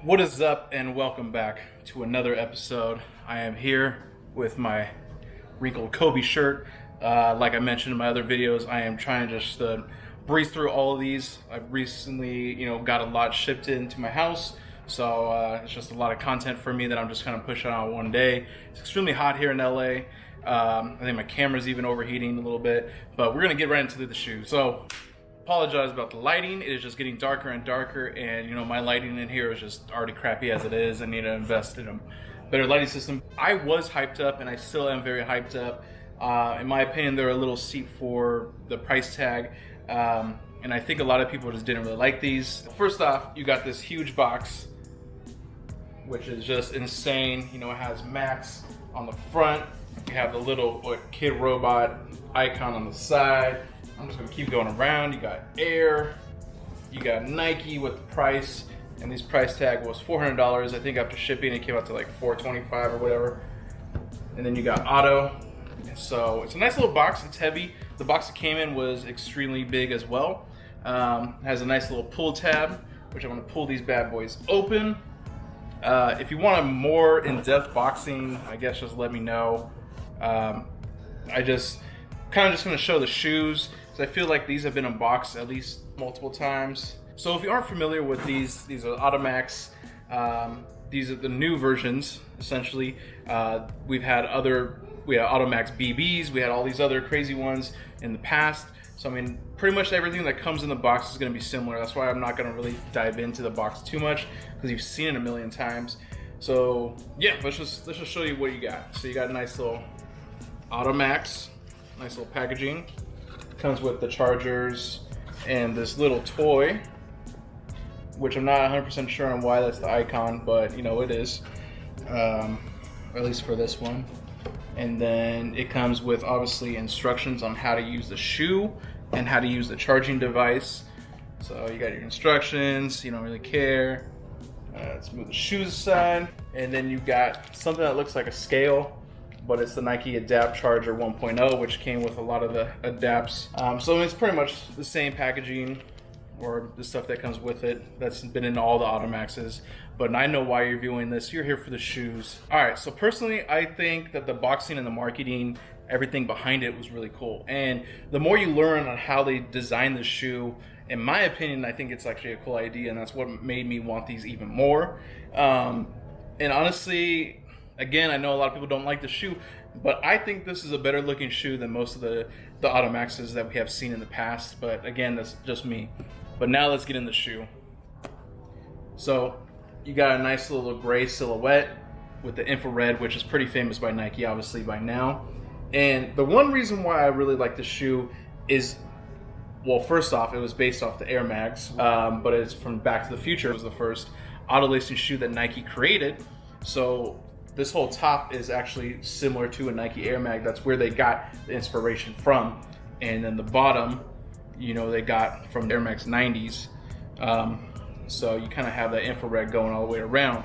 What is up, and welcome back to another episode. I am here with my wrinkled Kobe shirt. Like I mentioned in my other videos, I am trying to just breeze through all of these. I've recently, got a lot shipped into my house, so it's just a lot of content for me that I'm just kind of pushing out one day. It's extremely hot here in LA. I think my camera's even overheating a little bit, but we're gonna get right into the shoes. So, apologize about the lighting. It is just getting darker and darker, and my lighting in here is just already crappy as it is. I need to invest in a better lighting system. I was hyped up, and I still am very hyped up. In my opinion, they're a little steep for the price tag, and I think a lot of people just didn't really like these. First off, you got this huge box, which is just insane. It has Max on the front. You have the little kid robot icon on the side. I'm just gonna keep going around. You got Air, you got Nike with the price, and this price tag was $400. I think after shipping it came out to like $425 or whatever. And then you got Auto. So it's a nice little box. It's heavy. The box it came in was extremely big as well. It has a nice little pull tab, which I'm gonna pull these bad boys open. If you want a more in-depth boxing, I guess just let me know. I just gonna show the shoes, because I feel like these have been unboxed at least multiple times. So if you aren't familiar with these are Automax. These are the new versions, essentially. We had Automax BBs, we had all these other crazy ones in the past. So I mean, pretty much everything that comes in the box is gonna be similar. That's why I'm not gonna really dive into the box too much, because you've seen it a million times. So yeah, let's just show you what you got. So you got a nice little Automax, nice little packaging. Comes with the chargers and this little toy, which I'm not 100% sure on why that's the icon, but it is, at least for this one. And then it comes with obviously instructions on how to use the shoe and how to use the charging device. So you got your instructions, you don't really care. Let's move the shoes aside. And then you got something that looks like a scale, but it's the Nike Adapt Charger 1.0, which came with a lot of the adapts. So it's pretty much the same packaging, or the stuff that comes with it, that's been in all the Automaxes. But I know why you're viewing this. You're here for the shoes. All right, so personally, I think that the boxing and the marketing, everything behind it was really cool. And the more you learn on how they designed the shoe, in my opinion, I think it's actually a cool idea, and that's what made me want these even more. And honestly, again, I know a lot of people don't like the shoe, but I think this is a better looking shoe than most of the Automaxes that we have seen in the past. But again, that's just me. But now let's get in the shoe. So you got a nice little gray silhouette with the infrared, which is pretty famous by Nike, obviously, by now. And the one reason why I really like the shoe is, well, first off, it was based off the Air Mags, but it's from Back to the Future. It was the first auto lacing shoe that Nike created. So this whole top is actually similar to a Nike Air Mag. That's where they got the inspiration from. And then the bottom, they got from Air Max 90s. So you kind of have that infrared going all the way around.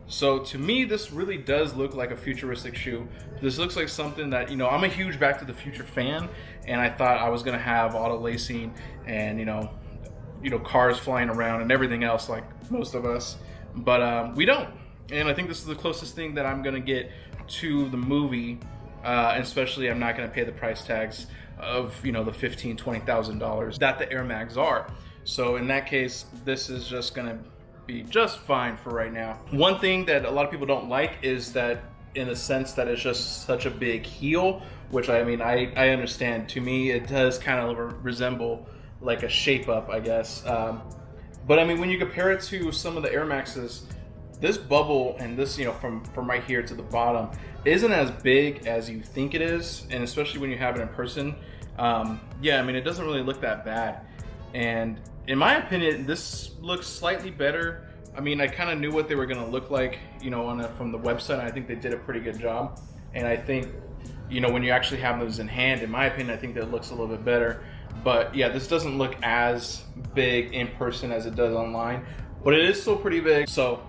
So to me, this really does look like a futuristic shoe. This looks like something that, I'm a huge Back to the Future fan, and I thought I was gonna have auto lacing and, cars flying around and everything else like most of us. But we don't. And I think this is the closest thing that I'm gonna get to the movie, and especially I'm not gonna pay the price tags of the $15,000, $20,000 that the Air Mags are. So in that case, this is just gonna be just fine for right now. One thing that a lot of people don't like is that, in a sense, that it's just such a big heel, which I understand. To me, it does kind of resemble like a shape up, I guess. But I mean, when you compare it to some of the Air Maxes, this bubble and this, from right here to the bottom, isn't as big as you think it is, and especially when you have it in person. Yeah, I mean, it doesn't really look that bad. And in my opinion, this looks slightly better. I mean, I kind of knew what they were gonna look like, from the website. I think they did a pretty good job. And I think, when you actually have those in hand, in my opinion, I think that it looks a little bit better. But yeah, this doesn't look as big in person as it does online, but it is still pretty big. So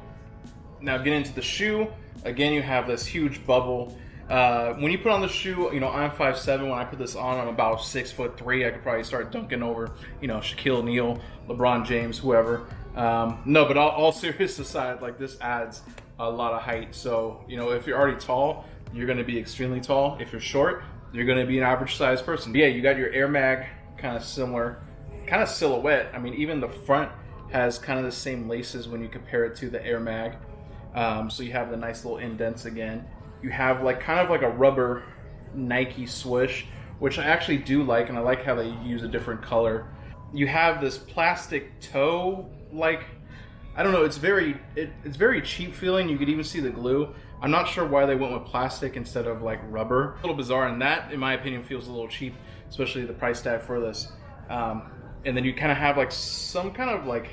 now getting into the shoe, again, you have this huge bubble. When you put on the shoe, I'm 5'7". When I put this on, I'm about 6'3". I could probably start dunking over, Shaquille O'Neal, LeBron James, whoever. No, but all serious aside, like this adds a lot of height. So, you know, if you're already tall, you're going to be extremely tall. If you're short, you're going to be an average sized person. But yeah, you got your Air Mag kind of similar, kind of silhouette. I mean, even the front has kind of the same laces when you compare it to the Air Mag. So you have the nice little indents again. You have like kind of like a rubber Nike swoosh, which I actually do like, and I like how they use a different color. You have this plastic toe, like, I don't know, it's very cheap feeling. You could even see the glue. I'm not sure why they went with plastic instead of like rubber. A little bizarre, and that, in my opinion, feels a little cheap, especially the price tag for this. And then you kind of have like some kind of like,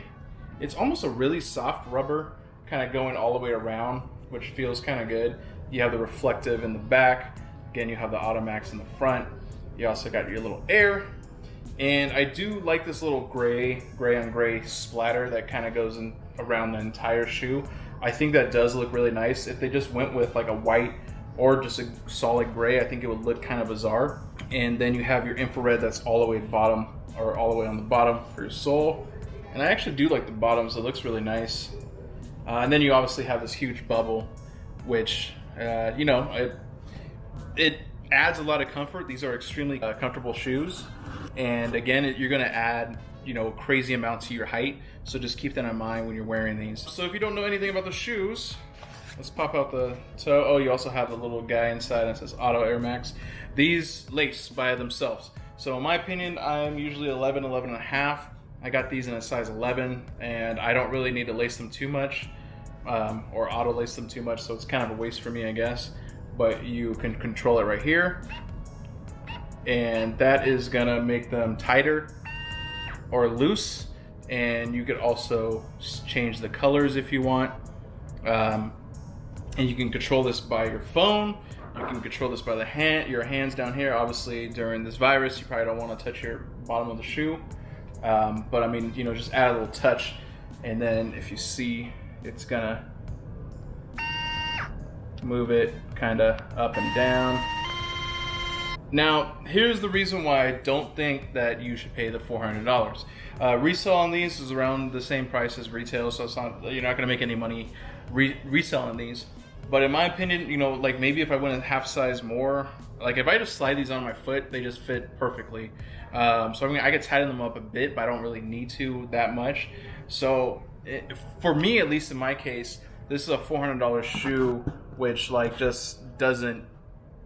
it's almost a really soft rubber kind of going all the way around, which feels kind of good. You have the reflective in the back. Again, you have the Automax in the front. You also got your little air. And I do like this little gray on gray splatter that kind of goes in around the entire shoe. I think that does look really nice. If they just went with like a white or just a solid gray, I think it would look kind of bizarre. And then you have your infrared that's all the way bottom, or all the way on the bottom for your sole. And I actually do like the bottoms. It looks really nice. And then you obviously have this huge bubble, which, you know, it adds a lot of comfort. These are extremely comfortable shoes. And again, you're going to add, you know, a crazy amount to your height. So just keep that in mind when you're wearing these. So if you don't know anything about the shoes, let's pop out the toe. Oh, you also have the little guy inside that says Auto Air Max. These lace by themselves. So in my opinion, I'm usually 11 and a half. I got these in a size 11, and I don't really need to lace them too much, or auto lace them too much, so it's kind of a waste for me, I guess. But you can control it right here, and that is gonna make them tighter or loose. And you could also change the colors if you want. And you can control this by your phone. You can control this by your hands down here. Obviously, during this virus, you probably don't want to touch your bottom of the shoe. But I mean, you know, just add a little touch, and then if you see, it's gonna move it kind of up and down. Now, here's the reason why I don't think that you should pay the $400. Resale on these is around the same price as retail, so it's not, you're not gonna make any money reselling these. But in my opinion, you know, like maybe if I went a half size more, like if I just slide these on my foot, they just fit perfectly. So I mean, I could tighten them up a bit, but I don't really need to that much. So for me, at least in my case, this is a $400 shoe, which like just doesn't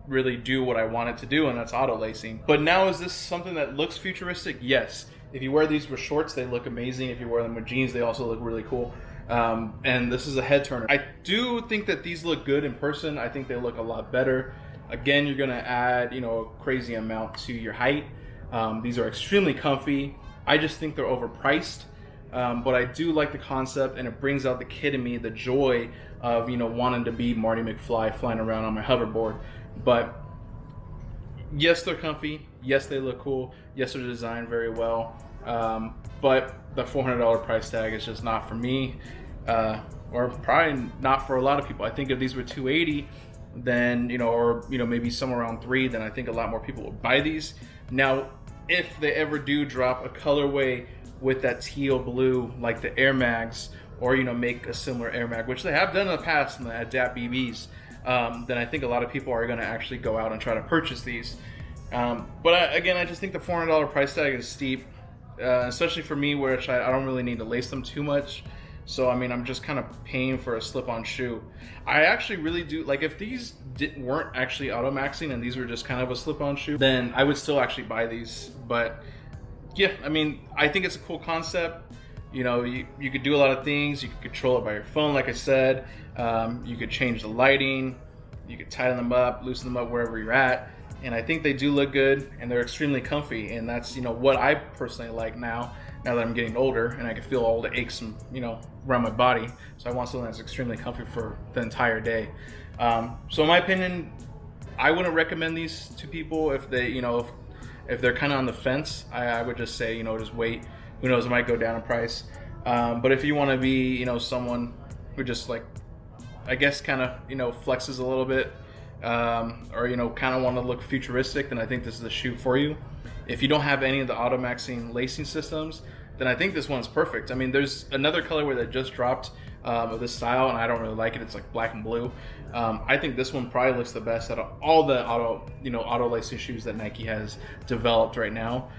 really do what I want it to do, and that's auto lacing. But now, is this something that looks futuristic? Yes. If you wear these with shorts, they look amazing. If you wear them with jeans, they also look really cool. And this is a head turner. I do think that these look good in person. I think they look a lot better. Again, you're gonna add, you know, a crazy amount to your height. These are extremely comfy. I just think they're overpriced. But I do like the concept, and it brings out the kid in me, the joy of, you know, wanting to be Marty McFly flying around on my hoverboard. But yes, they're comfy. Yes, they look cool. Yes, they're designed very well. But the $400 price tag is just not for me, or probably not for a lot of people. I think if these were $280, then, you know, or, you know, maybe somewhere around $300, then I think a lot more people would buy these. Now, if they ever do drop a colorway with that teal blue, like the Air Mags, or, you know, make a similar Air Mag, which they have done in the past in the Adapt BBs, then I think a lot of people are going to actually go out and try to purchase these. But again, I just think the $400 price tag is steep, especially for me, where I don't really need to lace them too much. So, I mean, I'm just kind of paying for a slip-on shoe. I actually really do, like, if these weren't actually auto-maxing and these were just kind of a slip-on shoe, then I would still actually buy these. But yeah, I mean, I think it's a cool concept. You know, you could do a lot of things. You could control it by your phone, like I said. You could change the lighting. You could tighten them up, loosen them up wherever you're at. And I think they do look good, and they're extremely comfy. And that's, you know, what I personally like now that I'm getting older, and I can feel all the aches, and, you know, around my body. So I want something that's extremely comfy for the entire day. So in my opinion, I wouldn't recommend these to people if they, you know, if they're kind of on the fence. I would just say, you know, just wait. Who knows, it might go down in price. But if you want to be, you know, someone who just, like, I guess kind of, you know, flexes a little bit, or, you know, kind of want to look futuristic, then I think this is the shoe for you. If you don't have any of the auto-maxing lacing systems, then I think this one's perfect. I mean, there's another colorway that just dropped of this style, and I don't really like it. It's like black and blue. I think this one probably looks the best out of all the auto lacing shoes that Nike has developed right now.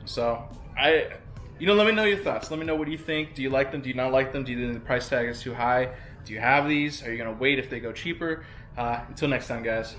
So let me know your thoughts. Let me know, what do you think? Do you like them? Do you not like them? Do you think the price tag is too high? Do you have these? Are you gonna wait if they go cheaper? Until next time, guys.